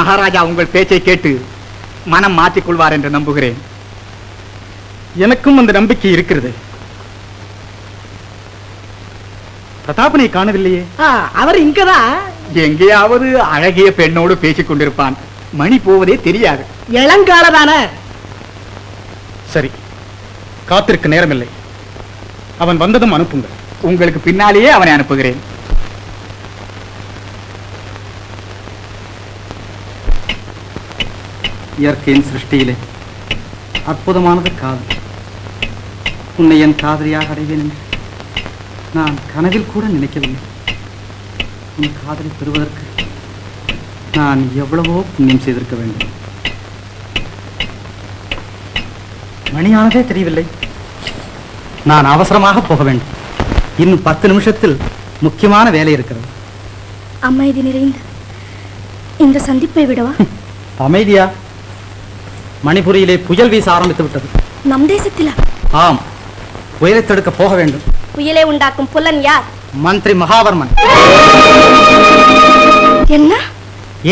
மகாராஜா உங்கள் பேச்சை கேட்டு மனம் மாற்றிக்கொள்வார் என்று நம்புகிறேன். எனக்கும் அந்த நம்பிக்கை இருக்கிறது. பிரதாபனை காணவில்லையே? அவர் இங்கதான் எங்கேயாவது அழகிய பெண்ணோடு பேசிக் கொண்டிருப்பான். மணி போவதே தெரியாது. இளங்காலதான. சரி, காத்திருக்க நேரமில்லை. அவன் வந்ததும் அனுப்புங்கள். உங்களுக்கு பின்னாலேயே அவனை அனுப்புகிறேன். இயற்கையின் சிருஷ்டியிலே அற்புதமானது காதல். உன்னை என் காதலியாக அடைவேன் என்று நான் கனவில் கூட நினைக்கவில்லை. உன் காதலை பெறுவதற்கு நான் எவ்வளவோ புண்ணியம் செய்திருக்க வேண்டும். மணியானதே தெரியவில்லை. நான் அவசரமாக போக வேண்டும். இன்னும் 10 நிமிஷத்தில் முக்கியமான வேலை இருக்கிறது. அமைதி நிறைந்த இந்த சந்திப்பை விடவா? அமைதியா? மணிபுரியிலே புயல் வீச ஆரம்பித்து விட்டது. நம் தேசத்திலா? ஆம், புயலை தடுக்க போக வேண்டும். புயலை உண்டாக்கும் புலன் யார்? மந்திரி மகாவர்மன். என்ன?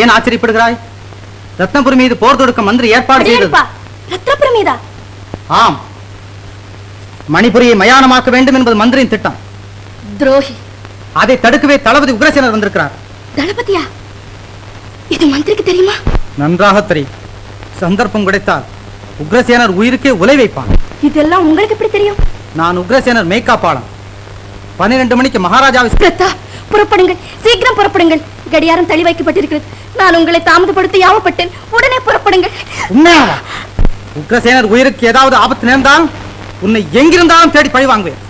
ஏன் ஆச்சரியப்படுகிறாய்? ரத்னபுரி மீது போர் தொடுக்க மந்திரி ஏற்பாடு செய்தது. ரத்னபுரி மீதா? ஆம், மணிபுரியை மயானமாக்க வேண்டும் என்பது மந்திரியின் திட்டம். துரோகி. அதை தடுக்கவே தளபதி உக்ரசேனர் வந்திருக்கிறார். தளபதியா? இது மந்திரிக்கு தெரியுமா? நன்றாக தெரியும். சந்தர்ப்பம் கிடைத்தால் உக்ரசேனர் உயிருக்கே உலை வைப்பான். இதெல்லாம் உங்களுக்கு எப்படி தெரியும்? நான் உக்ரசேனர் மேய்காப்பாளன். 12 மணிக்கு மகாராஜாவை. புறப்படுங்கள், சீக்கிரம் புறப்படுங்கள். கடியாரம் தள்ளி வைக்கப்பட்டிருக்கிறது. நான் உங்களை தாமதப்படுத்தி யாவப்பட்டேன். உடனே புறப்படுங்கள். உண்மையாவா? உக்ரசேனர் உயிருக்கு ஏதாவது ஆபத்து நேர்ந்தால் உன்னை எங்கிருந்தாலும் தேடி பழி வாங்குவேன்.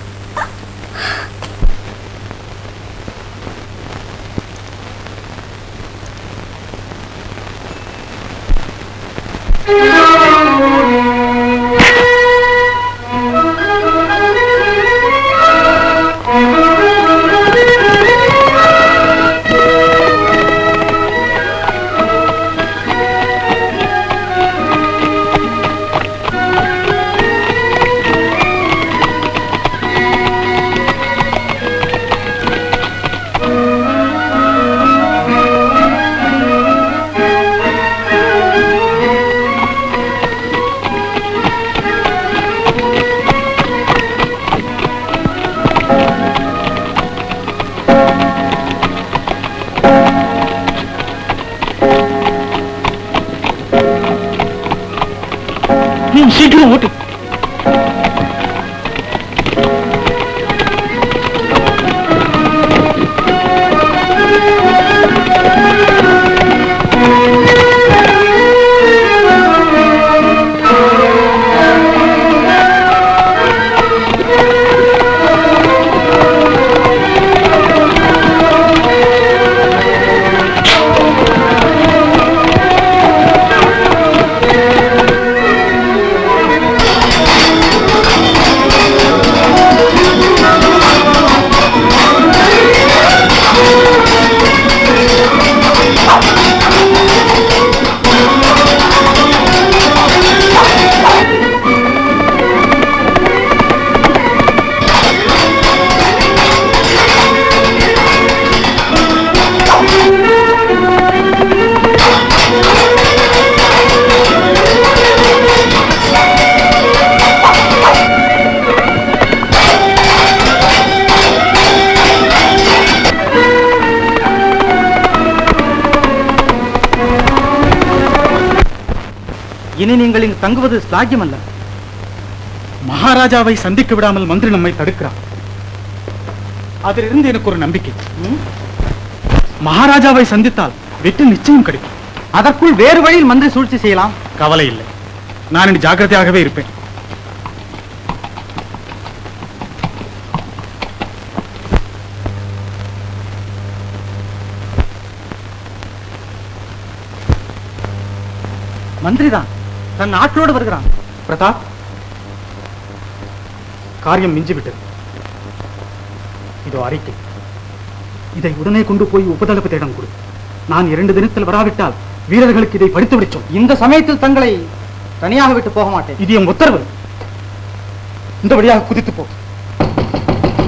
சீக்கிரம் ஓட்டு. இனி நீங்கள் இங்கு தங்குவது சாத்தியம் அல்ல. மகாராஜாவை சந்திக்க விடாமல் மந்திரி நம்மை தடுக்கிறார். அதிலிருந்து எனக்கு ஒரு நம்பிக்கை. மகாராஜாவை சந்தித்தால் வெற்றி நிச்சயம் கிடைக்கும். அதற்குள் வேறு வழியில் மந்திரி சூழ்ச்சி செய்யலாம். கவலை இல்லை, நான் இனி ஜாக்கிரதையாகவே இருப்பேன். மந்திரிதான் தன் ஆட்களோடு வருகிறான். பிரதாப், காரியம் மிஞ்சிவிட்டது. இதோ அறிக்கை. இதை உடனே கொண்டு போய் உபதளபதியிடம் கொடு. நான் 2 தினத்தில் வராவிட்டால் வீரர்களுக்கு இதை படித்து விடுச்சோம். இந்த சமயத்தில் தங்களை தனியாக விட்டு போக மாட்டேன். இது என் உத்தரவு. இந்த வழியாக குதித்து போ.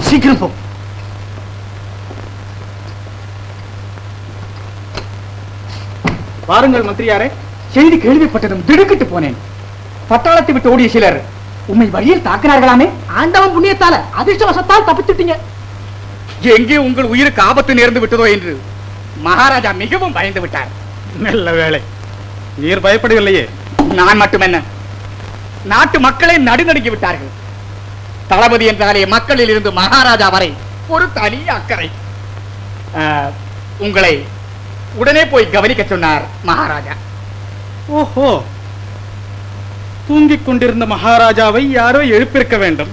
சீக்கிரம் போ. வாருங்கள் மந்திரியாரே. செய்தி கேள்விப்பட்டதும் திடுக்கிட்டு போனேன். பட்டாளத்தை விட்டு ஓடிய சிலர் உண்மை வழியில் தாக்கினார்களாமே. ஆண்டவன் புண்ணியத்தால அதிர்ஷ்டவசத்தால் தப்பிச்சுட்டீங்க. எங்கே உங்கள் உயிருக்கு ஆபத்து நேர்ந்து விட்டதோ என்று மகாராஜா மிகவும் பயந்து விட்டார். நல்ல வேளை, நீர் பயப்படவில்லையே. நான் மட்டுமென்ன, நாட்டு மக்களை நடுநடுங்கி விட்டார்கள். தளபதி என்றாலே மக்களில் இருந்து மகாராஜா வரை ஒரு தனி அக்கறை. உங்களை உடனே போய் கவனிக்க சொன்னார் மகாராஜா. ஓஹோ, தூங்கிக் கொண்டிருந்த மகாராஜாவை யாரோ எழுப்பியிருக்க வேண்டும்.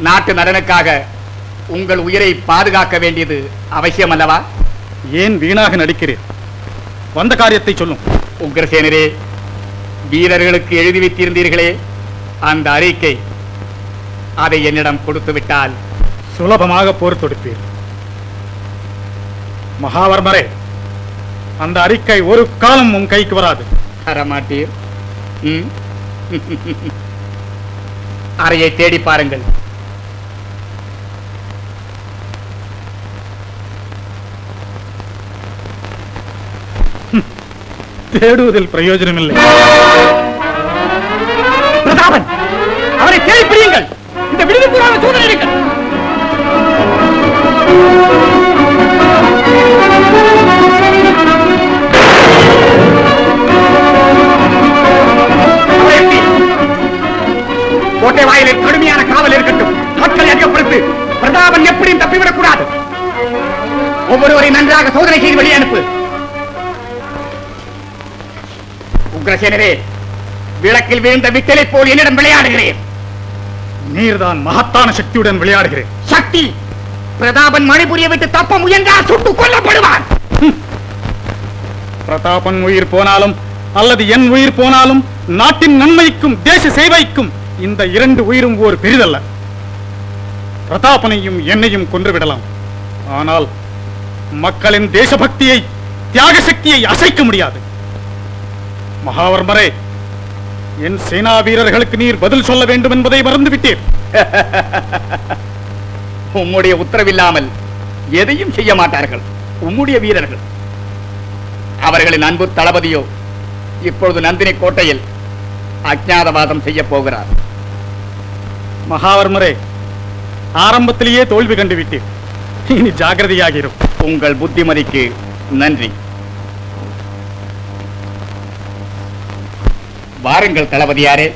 நாட்டு நலனுக்காக உங்கள் உயிரை பாதுகாக்க வேண்டியது அவசியம் அல்லவா? ஏன் வீணாக நடிக்கிறீர்? வந்த காரியத்தை சொல்லும். உக்ரசேனரே, வீரர்களுக்கு எழுதி வைத்திருந்தீர்களே அந்த அறிக்கை, அதை என்னிடம் கொடுத்து விட்டால் சுலபமாக போர் தொடுப்பீர். மகாவர்மரே, அந்த அறிக்கை ஒரு காலம் உன் கைக்கு வராது. தரமாட்டீர்? அறையை தேடி பாருங்கள். தேடுவதில் பிரயோஜனமில்லை. பிரதாபன், அவரை தேடி பிடியுங்கள். இந்த விடுதலுக்கான சூழ்நிலை எடுங்கள். கோட்டை வாயிலில் கடுமையான காவல் இருக்கட்டும். ஆட்களை அதிகப்படுத்து. பிரதாபன் எப்படியும் தப்பிவிடக் கூடாது. ஒவ்வொருவரை நன்றாக சோதனை செய்து வெளியே அனுப்பு. உக்ரசேனரே, விளக்கில் விழுந்த விட்டலை போல் என்னிடம் விளையாடுகிறேன். நீர்தான் மகத்தான சக்தியுடன் விளையாடுகிறேன். சக்தி? பிரதாபன் மணிபுரியை விட்டு தப்ப முயன்றால் சுட்டுக் கொல்லப்படுவான். பிரதாபன் உயிர் போனாலும் அல்லது என் உயிர் போனாலும் நாட்டின் நன்மைக்கும் தேச சேவைக்கும் இந்த இரண்டு உயிரும் ஒரு பெரிதல்ல. பிரதாபனையும் என்னையும் கொன்றுவிடலாம், ஆனால் மக்களின் தேசபக்தியை, தியாக சக்தியை அசைக்க முடியாது. மகாவர்மரே, என் சேனா வீரர்களுக்கு நீர் பதில் சொல்ல வேண்டும் என்பதை மறந்துவிட்டீர். உம்முடைய உத்தரவில்லாமல் எதையும் செய்ய மாட்டார்கள் உம்முடைய வீரர்கள். அவர்களின் அன்பு தளபதியோ இப்பொழுது நந்தினி கோட்டையில் அஜ்ஞாதவாதம் செய்ய போகிறார். மகாவர்மரே, ஆரம்பத்திலேயே தோல்வி கண்டுவிட்டீர். இனி ஜாகிரதையாகிறோம். உங்கள் புத்திமதிக்கு நன்றி. வாருங்கள் தளபதியாரே.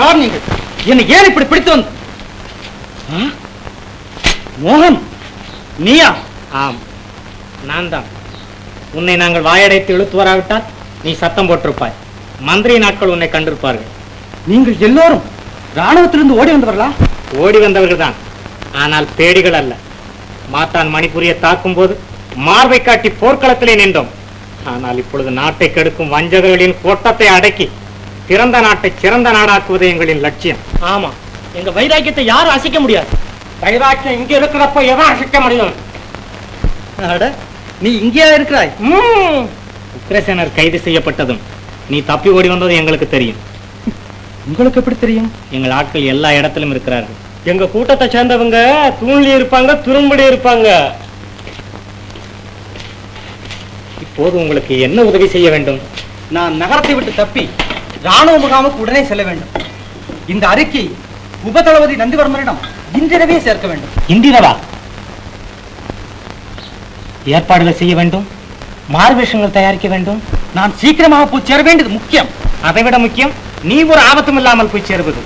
யார் நீங்கள்? என்னை ஏன் இப்படி பிடித்து வந்து? மோகன், நீயா? ஆம், நான் தான். உன்னை நாங்கள் வாயடைத்து இழுத்து வராவிட்டால் நீ சத்தம் போட்டிருப்பாய். மந்திரி நாட்கள் உன்னை கண்டிருப்பார்கள். நீங்கள் எல்லோரும் ராணுவத்திலிருந்து ஓடி வந்தவர்களா? ஓடி வந்தவர்கள் தான், ஆனால் பேடிகள் அல்ல. மாத்தான் மணிபுரியை தாக்கும் போது மார்பை காட்டி போர்க்களத்திலே நின்றோம். ஆனால் இப்பொழுது நாட்டை கெடுக்கும் வஞ்சகர்களின் கோட்டத்தை அடக்கி பிறந்த நாட்டை சிறந்த நாடாக்குவது எங்களின் லட்சியம். ஆமா, எங்க வைராக்கியத்தை யாரும் அசைக்க முடியாது. வைராக்கியம் இங்க இருக்கிறப்ப எதை அசைக்க முடியும்? நீ இங்கேயா இருக்கிறாய்? உக்ரசேனர் கைது செய்யப்பட்டதும் நீ தப்பி ஓடி வந்தது எங்களுக்கு தெரியும். உங்களுக்கு எப்படி தெரியும்? எங்கள் ஆட்கள் எல்லா இடத்திலும் இருக்கிறார்கள். எங்க கூட்டத்தை சேர்ந்தவங்க தூண்லி இருப்பாங்க, துரும்படி இருப்பாங்க. இப்போது உங்களுக்கு என்ன உதவி செய்ய வேண்டும்? நான் நகரத்தை விட்டு தப்பி ராணுவ முகாமுக்கு உடனே செல்ல வேண்டும். இந்த அறிக்கை உபதளபதி நந்திவர்மனிடம் இன்றிரவே சேர்க்க வேண்டும். இந்திரவா? ஏற்பாடுகள் செய்ய வேண்டும், மார்வேஷங்கள் தயாரிக்க வேண்டும். நான் சீக்கிரமாக போய் சேர வேண்டியது முக்கியம். அதைவிட முக்கியம் நீ ஒரு ஆபத்தும் இல்லாமல் போய் சேருவது.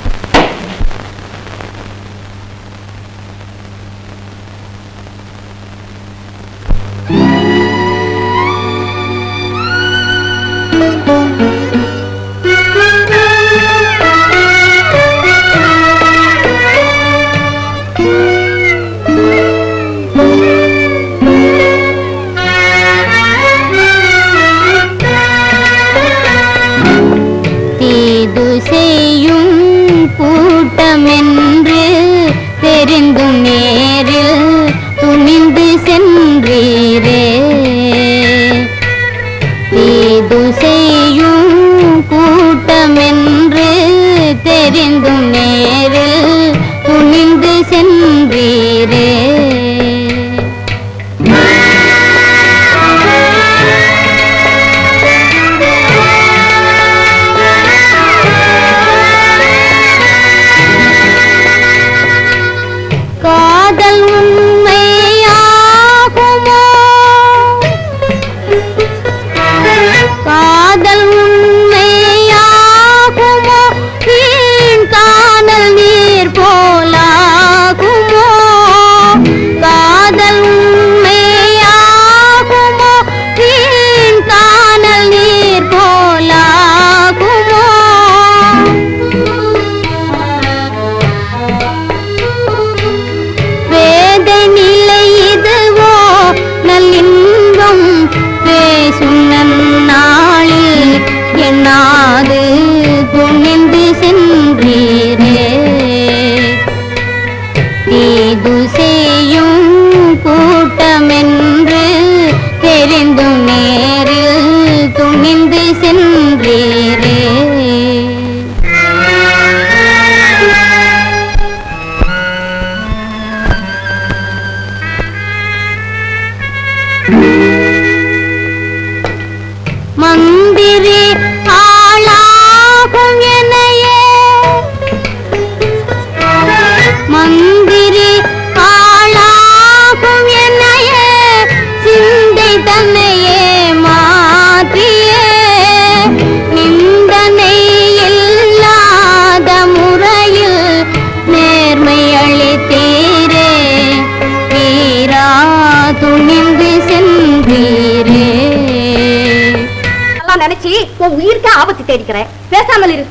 உயிருக்கு ஆபத்து தேடிக்கிறேன், பேசாமல் இரு.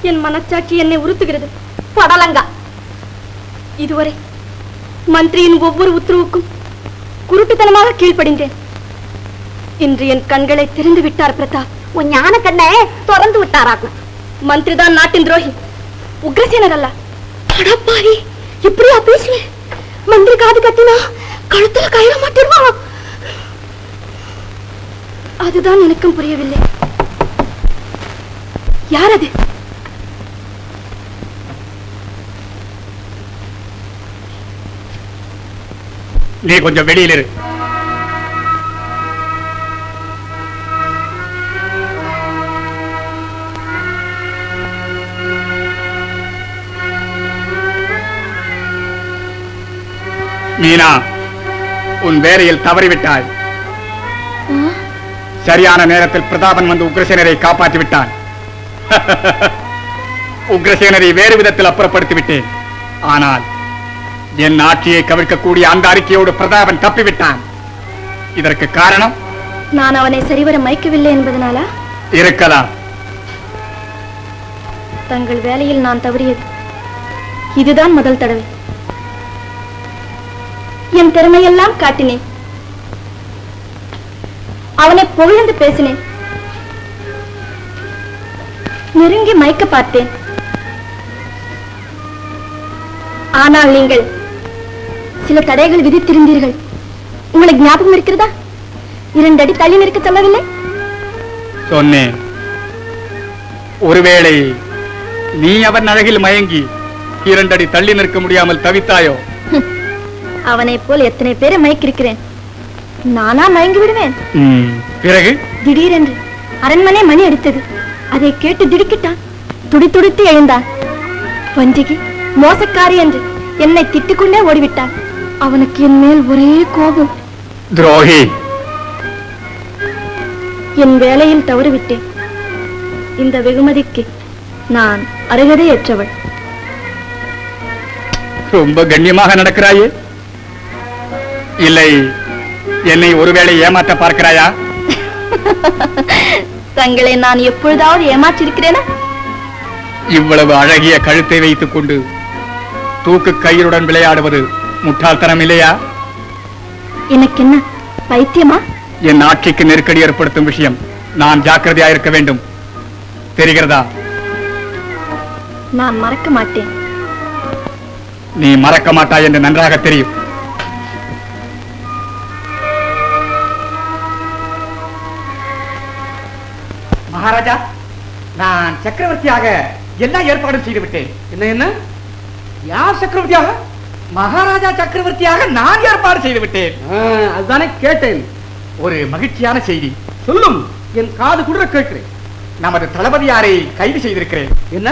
என் மனச்சாட்சி என்னை உறுத்துகிறது. படலங்கா, இதுவரை மந்திரியின் ஒவ்வொரு உத்தரவுக்கும் குருட்டுத்தனமாக கீழ்ப்படிந்தேன். இன்று என் கண்களை திறந்து விட்டார் பிரதாப். உன் ஞான கண்ணை திறந்து விட்டாராக்கும். மந்திரி தான் நாட்டின் துரோகி, உக்ரசேனர் அல்ல. அடப்பாவி, இப்படியா பேசுவேன்? மந்திரி காது கட்டினா கழுத்துல கயிற மாட்டிருவான். அதுதான் எனக்கும் புரியவில்லை. யார் அது? நீ கொஞ்சம் வெளியில் இரு. மீனா, உன் வேலையில் தவறிவிட்டாய். சரியான நேரத்தில் பிரதாபன் வந்து உக்ரசேனரை காப்பாற்றி விட்டான். உக்ரசேனரை வேறு விதத்தில் அப்புறப்படுத்தி விட்டேன். ஆனால் என் ஆட்சியை கவிழ்க்கக்கூடிய அந்த அறிக்கையோடு பிரதாபன் தப்பிவிட்டான். இதற்கு காரணம் நான் அவனை சரிவர மயக்கவில்லை என்பதனாலா? இருக்கலாம். தங்கள் வேலையில் நான் தவறியது இதுதான் முதல் தடவை. என் திறமையெல்லாம் காட்டினேன், அவனை புகழ்ந்து பேசினேன். நெருங்கி மயக்க பார்த்தேன். ஆனால் நீங்கள் சில தடைகள் விதித்திருந்தீர்கள். உங்களுக்கு ஞாபகம் இருக்கிறதா? 2 அடி தள்ளி நிற்க சொல்லவில்லை? சொன்னேன். ஒருவேளை நீ அவன் அழகில் மயங்கி 2 அடி தள்ளி நிற்க முடியாமல் தவித்தாயோ? அவனை போல் எத்தனை பேரை மயக்கிருக்கிறேன். நானா மயங்கி விடுவேன்? பிறகு திடீரென்று அரண்மனை மணி அடித்தது. அதை கேட்டு திடுக்கிட்டான். துடித்துடித்து எழுந்தான். வஞ்சிகி, மோசக்காரி என்று என்னை திட்டிக்கொண்டே ஓடிவிட்டான். அவனுக்கு என் மேல் ஒரே கோபம். துரோகி! என் வேலையில் தவறிவிட்டேன். இந்த வெகுமதிக்கு நான் அருகதையற்றவள். ரொம்ப கண்ணியமாக நடக்கிறாயே. இல்லை, என்னை ஒருவேளை ஏமாற்ற பார்க்கிறாயா? தங்களை நான் எப்பொழுதாவது ஏமாற்றிருக்கிறேனா? இவ்வளவு அழகிய கழுத்தை வைத்துக் கொண்டு தூக்கு கயிறுடன் விளையாடுவது முட்டாள்தனம் இல்லையா? எனக்கு என்ன பைத்தியமா? என் ஆட்சிக்கு நெருக்கடி ஏற்படுத்தும் விஷயம். நான் ஜாக்கிரதையாயிருக்க வேண்டும். தெரிகிறதா? நான் மறக்க மாட்டேன். நீ மறக்க மாட்டாய் என்று நன்றாக தெரியும். மகாராஜா, நான் சக்கரவர்த்தியாக எல்லா ஏற்பாடும் செய்து விட்டேன். என்ன யார் சக்கரவர்த்தியாக? மகாராஜா சக்கரவர்த்தியாக நான் ஏற்பாடு செய்து விட்டேன். அதுதானே கேட்டேன். ஒரு மகிழ்ச்சியான செய்தி. சொல்லும், என் காது குளிர கேட்கிறேன். நமது தளபதியாரை கைது செய்திருக்கிறேன். என்ன?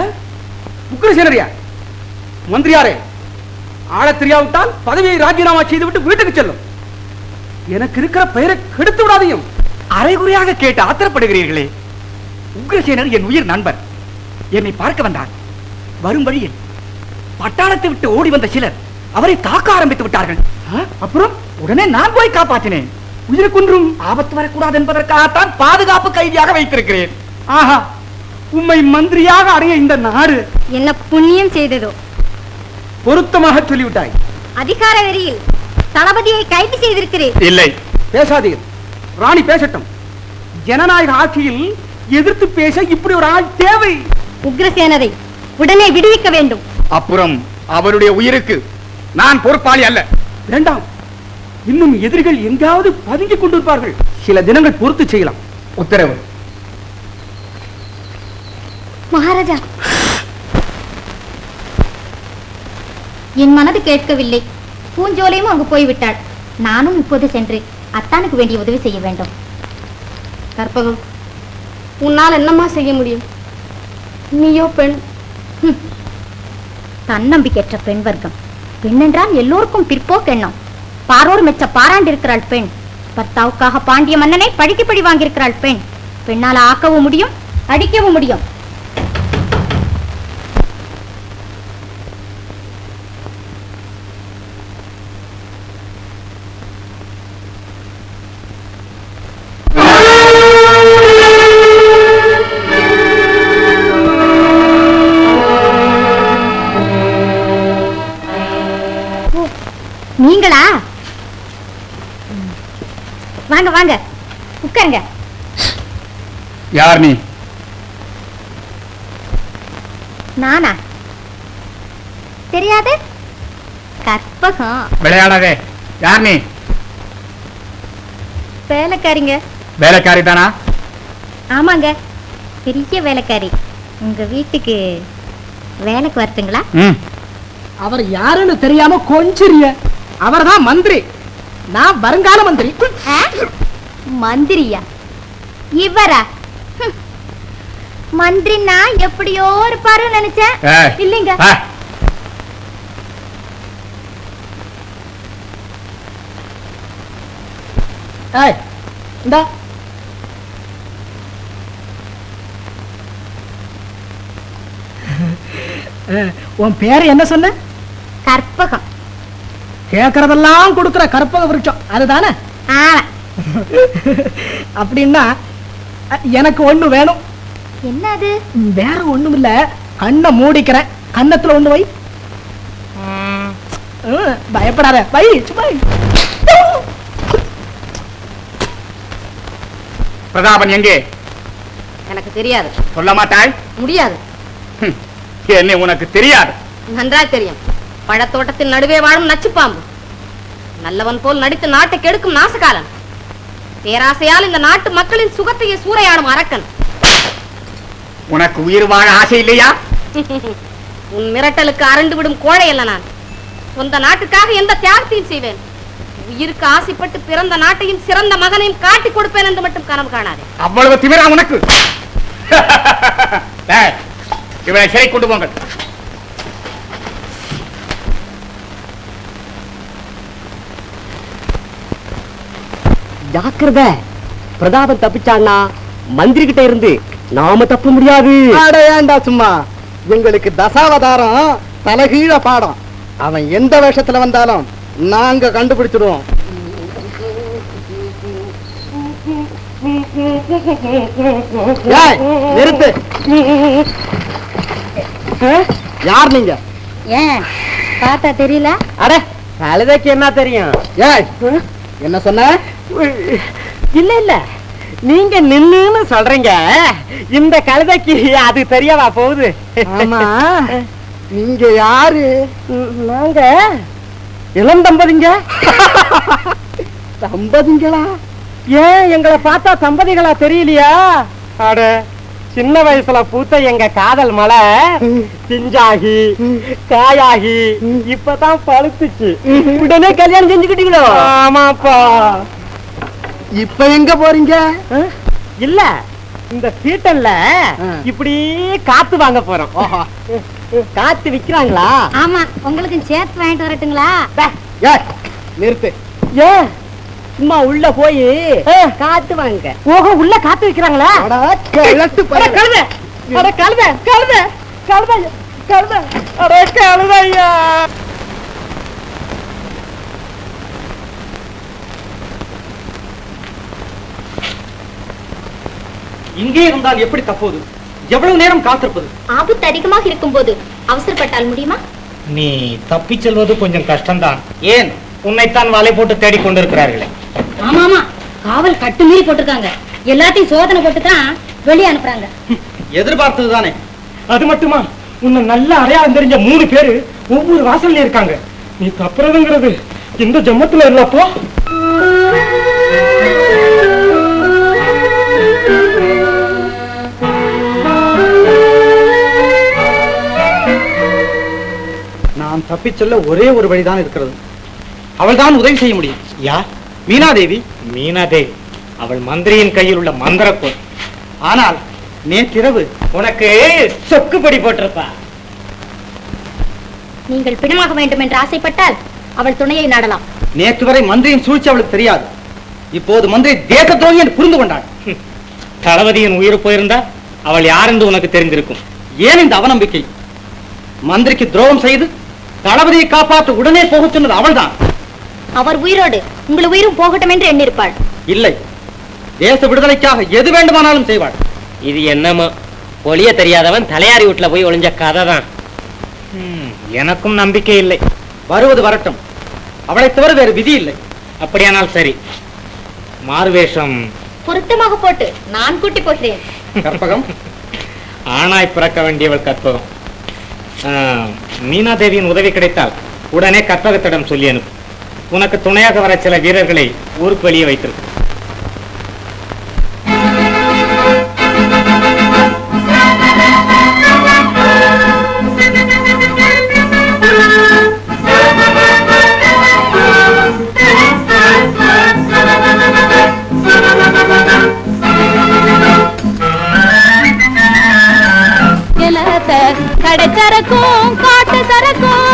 உக்கிரசேனரியா? மந்திரியாரே, ஆளத் தெரியாவிட்டால் பதவியை ராஜினாமா செய்துவிட்டு வீட்டுக்கு செல்லும். எனக்கு இருக்கிற பெயரை கெடுத்து விடாதையும். அரைகுறையாக கேட்டு ஆத்திரப்படுகிறீர்களே. உக்ரசேனர் என் உயிர் நண்பர். என்னை பார்க்க வந்தார். வரும் வழியில் பட்டாளத்தை விட்டு ஓடி வந்த சிலர் அவரை தாக்க ஆரம்பித்து விட்டார்கள். அப்புறம் உடனே நான் போய் காப்பாற்றினேன். உயிரை கொன்றும் ஆபத்து வரக்கூடாது என்பதற்காகத்தான் பாதுகாப்பு கைதியாக வைத்திருக்கிறேன். ஆஹா, உம்மை மந்திரியாக அடைய இந்த நாடு என்ன புண்ணியம் செய்ததோ? பொருத்தமாக சொல்லிவிட்டாய். அதிகார வெறியில் தளபதியை கைது செய்திருக்கிறேன். இல்லை, பேசாதீர். ராணி பேசட்டும். ஜனநாயக ஆட்சியில் எதிர்த்து பேச இப்படி ஒரு ஆள் தேவை. உக்ரசேனரை உடனே விடுவிக்க வேண்டும். அப்புறம் அவருடைய உயிருக்கு நான் பொறுப்பாளி அல்ல. வேண்டாம், இன்னும் எதிரிகள் எங்காவது பதுங்கிக் கொண்டிருப்பார்கள். சில தினங்கள் பொறுத்து செய்யலாம். உத்தரவு. மகாராஜா, என் மனது கேட்கவில்லை. பூஞ்சோலையும் அங்கு போய்விட்டாள். நானும் இப்போது சென்று அத்தானுக்கு வேண்டிய உதவி செய்ய வேண்டும். கற்பகம், உன்னால் என்னமா செய்ய முடியும்? நீயோ பெண். தன்னம்பிக்கையற்ற பெண் வர்க்கம். பெண் என்றால் எல்லோருக்கும் பிற்போக்கெண்ணம். பாரோர் மெச்ச பாராண்டிருக்கிறாள் பெண். பர்த்தாவுக்காக பாண்டிய மன்னனை பழிக்கு பழி வாங்கியிருக்கிறாள் பெண். பெண்ணால் ஆக்கவும் முடியும், அடிக்கவும் முடியும். நீங்களா? வாங்க வாங்க, உட்காருங்க. யார் நீ? நானா? தெரியாது? கற்பகம். விளையாடாதே. யார் நீ? வேலைக்காரிங்க. வேலைக்காரி தானா? ஆமாங்க, பெரிய வேலைக்காரி. உங்க வீட்டுக்கு வேலைக்கு வரட்டுங்களா? அவர் யாருன்னு தெரியாம கொஞ்சிரிய. அவர்தான் மந்திரி. நான் வருங்கால மந்திரி. மந்திரியா? இவரா? மந்திரினா எப்படியோ இருப்பாரு நினைச்சேன். இல்லைங்க. இந்தா உன் பேரு என்ன சொன்ன? கற்பகம். கேக்குறதெல்லாம் கொடுக்கிற கற்பக விருட்சம் அதுதானே? அப்படின்னா எனக்கு ஒண்ணு வேணும். என்னது? வேற ஒண்ணும் இல்ல. கண்ணை மூடிக்கிறேன். கன்னத்துல ஒண்ணு வை. பயப்படாத, வை. சும்மா பிரதாபன் எங்கே? எனக்கு தெரியாது. சொல்ல மாட்டாய்? முடியாது. என்ன உனக்கு தெரியாது? நன்றாக தெரியும். பழத்தோட்டத்தின் நடுவே வாழும் நச்சுப்பாம்பு. நல்லவன் போல் நடித்து நாட்டை கெடுக்கும் நாசகாலன். பேராசையால் இந்த நாட்டு மக்களின் சுகத்தையே சூறையாடும் அரக்கன். உனக்கு உயிர் வாழ ஆசை இல்லையா? உன் மிரட்டலுக்கு அரண்டு விடும் கோழை அல்ல நான். சொந்த நாட்டுக்காக எந்த தியாகத்தையும் செய்வேன். உயிருக்கு ஆசைப்பட்டு பிறந்த நாட்டையும் சிறந்த மகனையும் காட்டி கொடுப்பேன் என்று மட்டும் கனவு காணாதே. அவ்வளவு திமிரா உனக்கு? இவரை சிறை கொண்டு போங்கள். ஜாக்கிரத, பிரதாபன் தப்பிச்சான்னா மந்திரி கிட்ட இருந்து நாம தப்ப முடியாது. ஏண்டா சும்மா, எங்களுக்கு தசாவதாரம் தலைகீழ பாடம். அவன் எந்த வேஷத்துல வந்தாலும் நாங்க கண்டுபிடிச்சிடுவோம். நிறுத்து. யார் நீங்க? ஏன் பார்த்தா தெரியல? அட, கழுதைக்கு என்ன தெரியும்? ஏய், என்ன சொன்ன? இல்ல இல்ல, நீங்க நின்னுன்னு சொல்றீங்க, இந்த கழுதைக்கு அது தெரியவா போகுது? ஆமா, நீங்க யாரு? நாங்க இளம் தம்பதிங்க. தம்பதிங்களா? ஏன் எங்களை பார்த்தா தம்பதிகளா தெரியலையா? அட, சின்ன வயசுல பூத்த எங்க காதல் மலை பிஞ்சாகி காயாகி இப்பதான் பழுத்துச்சு. உடனே கல்யாணம் செஞ்சுக்கிட்டீங்களோ? ஆமாப்பா. இப்ப எங்க போறீங்க? இல்ல, இந்த சீட்டன்ல இப்படி காத்து வாங்க போறோம். காத்து விக்கிறாங்களா? ஆமா, உங்களுக்கு சேர்த்து வாங்கிட்டு வரட்டுங்களா? ஏய், நிறுத்து. ஏன் சும்மா உள்ள போய் காத்து வாங்க. ஓஹோ, உள்ள காத்து வைக்கிறாங்களா? கிழட்டு பாரு. கழுதை, அட கழுதை, கழுதை, கழுதை, கழுதை, அட கழுதையா! இங்கே இருந்தால் எப்படி தப்போது? எவ்வளவு நேரம் காத்திருப்பது? ஆபத்து அதிகமாக இருக்கும் போது அவசரப்பட்டால் முடியுமா? நீ தப்பி செல்வது கொஞ்சம் கஷ்டம்தான். ஏன்? உன்னைத்தான் வலை போட்டு தேடிக் கொண்டிருக்கிறார்களே. ஆமா ஆமா, காவல் கட்டு மீறி போட்டிருக்காங்க. எல்லாத்தையும் சோதனை போட்டு தான் வெளியே அனுப்புறாங்க. எதிர்பார்த்ததுதானே. அது மட்டுமா, உன்னை நல்ல அடையாளம் தெரிஞ்ச 3 பேரு ஒவ்வொரு வாசல்ல இருக்காங்க. நீ தப்புறதுங்கிறது இந்த ஜம்மத்துல இல்லப்போ. நான் தப்பிச் செல்ல ஒரே ஒரு வழிதான் இருக்கிறது. அவள் தான் உதவி செய்ய முடியும். யார்? மீனாதேவி. மீனாதேவி அவள் மந்திரியின் கையில் உள்ள மந்திரக்கோள். ஆனால் நேற்றிரவு உனக்கு சொக்குப்படி போட்டிருப்பா. நீங்கள் பிணமாக வேண்டும் என்று ஆசைப்பட்டால் அவள் துணையை நாடலாம். நேற்று வரை மந்திரியின் சூழ்ச்சி அவளுக்கு தெரியாது. இப்போது மந்திரி தேச துரோகி என்று புரிந்து கொண்டாள். தளபதியின் உயிர் போயிருந்தா அவள் யார் என்று உனக்கு தெரிந்திருக்கும். ஏன் இந்த அவநம்பிக்கை? மந்திரிக்கு துரோகம் செய்து தளபதியை காப்பாற்ற உடனே போகச் சொன்னது அவள்தான். அவர் உயிரோடு உங்கள் உயிரும் போகட்டும் என்று எண்ணிருப்பாள். இல்லை, தேச விடுதலைக்காக எது வேண்டுமானாலும் செய்வாள். இது என்னமோ ஒளிய தெரியாதவன் தலையாரி வீட்டுல போய் ஒளிஞ்ச கதை தான். எனக்கும் நம்பிக்கை இல்லை. வருவது வரட்டும். அவளை தவிர வேறு விதி இல்லை. அப்படியானால் சரி, மாறுவேஷம் பொருத்தமாக போட்டு நான் கூட்டி போகிறேன். கற்பகம், ஆணாய் பிறக்க வேண்டியவள் கற்பகம். மீனாதேவியின் உதவி கிடைத்தால் உடனே கற்பகத்திடம் சொல்லி அனுப்பு. உனக்கு துணையாக வர சில வீரர்களை ஊருக்கு வெளியே வைத்திருக்கு. கடைச்சரக்கும் காட்டு சரக்கும்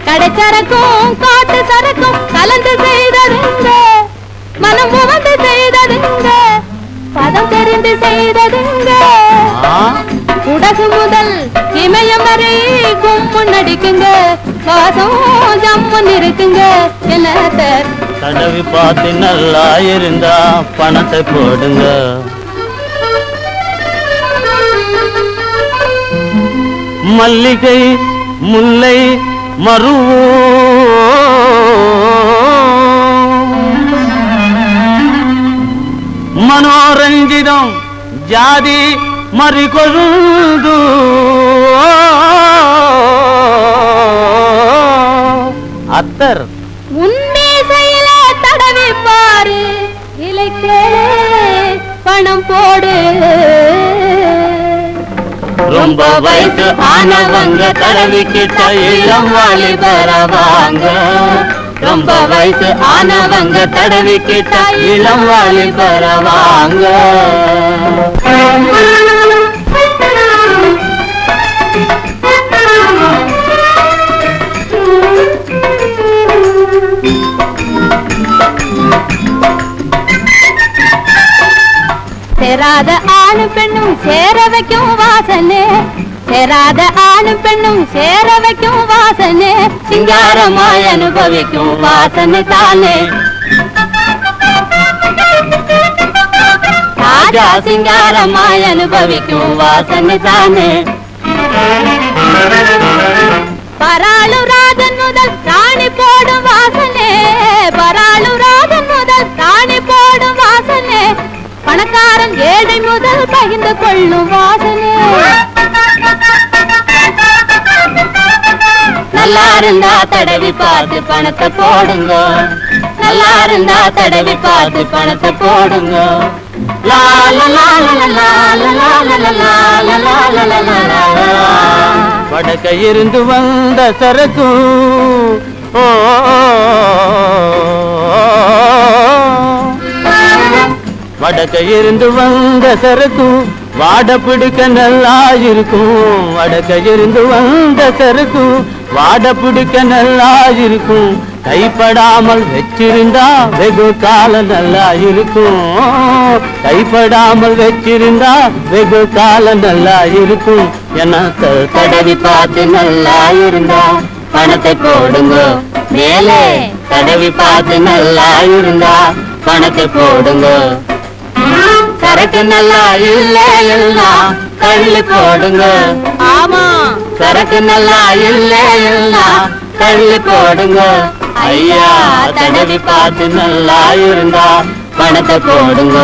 கடைச்சரக்கும் காட்டு சரக்கும் கலந்து செய்ததுங்க, மனம் உவந்து செய்ததுங்க, பதம் தெரிந்து செய்ததுங்க. உடகு முதல் இமயம் வரை கும்பு நடிக்குங்க, வாசம் ஜம்மன் இருக்குங்க. என்னத்த தடவி பார்த்து நல்லா இருந்தா பணத்தை போடுங்க. மல்லிகை முல்லை மருவோ மனோரஞ்சிதம் ஜாதி மறிகொழுದು அத்தர் உன்மீசையில தடவி பாரு இலை கேளு பணம் போடு ரொம்ப வயசு ஆனவங்க தடவிக்கிட்ட இளம் வாலிபரவாங்க ரொம்ப வயசு ஆனவங்க தடவிக்கிட்ட இளம் வாலிபரவாங்க சேராத ஆணு பெண்ணும் சேர வைக்கும் வாசனே சேராத ஆணு பெண்ணும் சேர வைக்கும் வாசனே சிங்காரமாய் அனுபவிக்கும் வாசனை தானே ராஜா சிங்காரமாய் அனுபவிக்கும் வாசனை தானே பராளு ராஜன் முதல் ராணி போடும் வாசனே பராளு ராஜன் முதல் ராணி போடும் வாசனே பணக்காரன் ஏழை முதல் பகிர்ந்து கொள்ளும் வாசனே நல்லா இருந்தா தடவி பார்த்து பணத்தை போடுங்க நல்லா இருந்தா தடவி பார்த்து பணத்தை போடுங்க லா லா லா லா லா லா லா லா லா லா லா லா லா லா. வடக்க இருந்து வந்த சரக்கு ஓ வடக்க இருந்து வந்த சரக்கு வாட பிடிக்க நல்லா இருக்கும் வடக்க இருந்து வந்த சரக்கு வாட பிடிக்க நல்லா இருக்கும் கைப்படாமல் வச்சிருந்தா வெகு காலம் நல்லா இருக்கும் கைப்படாமல் வச்சிருந்தா வெகு காலம் நல்லா இருக்கும் எனக்கு தடவி பார்த்து நல்லா இருந்தா பணத்தை போடுங்க மேலே தடவி பார்த்து நல்லா இருந்தா பணத்தை போடுங்க சரக்கு நல்லா இல்ல எல்லாம் தள்ளி போடுங்க ஆமா சரக்கு நல்லா இல்ல எல்லாம் தள்ளி போடுங்க ஐயா தடவி பார்த்து நல்லா இருந்தா பணத்தை போடுங்க